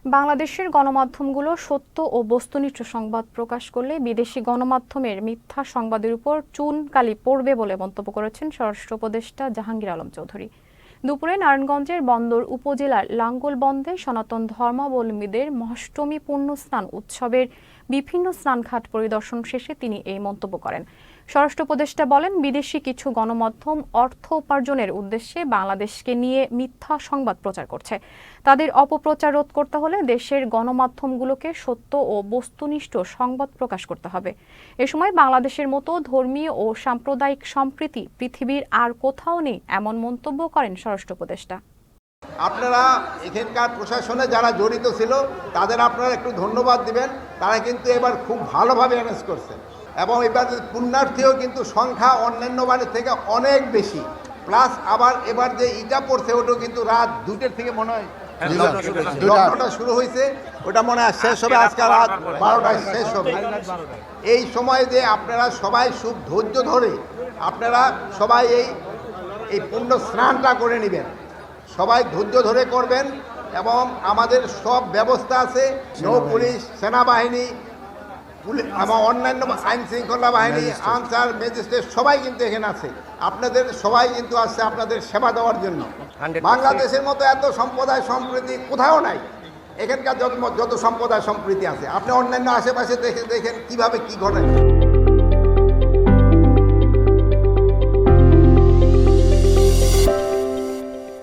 বাংলাদেশের গণমাধ্যমগুলো সত্য ও বস্তুনিষ্ঠ সংবাদ প্রকাশ করলে বিদেশি গণমাধ্যমের মিথ্যা সংবাদের উপর চুনকালি পড়বে বলে মন্তব্য করেছেন স্বরাষ্ট্র উপদেষ্টা জাহাঙ্গীর আলম চৌধুরী। দুপুরে নারায়ণগঞ্জের বন্দর উপজেলার লাঙ্গলবন্দে সনাতন ধর্মাবলম্বীদের মহাষ্টমী পুণ্যস্নান উৎসবের বিভিন্ন স্নানঘাট পরিদর্শন শেষে তিনি এই মন্তব্য করেন। স্বরাষ্ট্র উপদেষ্টা বলেন, বিদেশি কিছু গণমাধ্যম অর্থ উপার্জনের উদ্দেশ্যে বাংলাদেশকে নিয়ে মিথ্যা সংবাদ প্রচার করছে। তাদের অপপ্রচার রোধ করতে হলে দেশের গণমাধ্যমগুলোকে সত্য ও বস্তুনিষ্ঠ সংবাদ প্রকাশ করতে হবে। এ সময় বাংলাদেশের মতো ধর্মীয় ও সাম্প্রদায়িক সম্প্রীতি পৃথিবীর আর কোথাও নেই এমন মন্তব্য করেন স্বরাষ্ট্র উপদেষ্টা। আপনারা এখানকার প্রশাসনে যারা জড়িত ছিল তাদের আপনারা একটু ধন্যবাদ দিবেন। তারা কিন্তু এবার খুব ভালোভাবে অ্যারেঞ্জ করছে এবং এবার পুণ্যার্থীও কিন্তু সংখ্যা অন্যান্য বারের থেকে অনেক বেশি। প্লাস আবার এবার যে ইটা পড়ছে ওটাও কিন্তু রাত 2টার থেকে মনে হয় লগ্নটা শুরু হয়েছে, ওটা মনে হয় শেষ হবে আজকে রাত 12টায় শেষ হবে। এই সময় যে আপনারা সবাই খুব ধৈর্য ধরে আপনারা সবাই এই পুণ্য স্নানটা করে নেবেন, সবাই ধৈর্য ধরে করবেন এবং আমাদের সব ব্যবস্থা আছে, নৌ পুলিশ, সেনাবাহিনী এবং অন্যান্য আইন শৃঙ্খলা বাহিনী, আনসার, ম্যাজিস্ট্রেট সবাই কিন্তু এখানে আছে। আপনাদের সবাই কিন্তু আসছে আপনাদের সেবা দেওয়ার জন্য। বাংলাদেশের মতো এত সম্প্রদায় সম্প্রীতি কোথাও নাই। এখানকার যত সম্প্রদায় সম্প্রীতি আছে আপনি অন্যান্য আশেপাশে দেখেন কিভাবে কি ঘটে।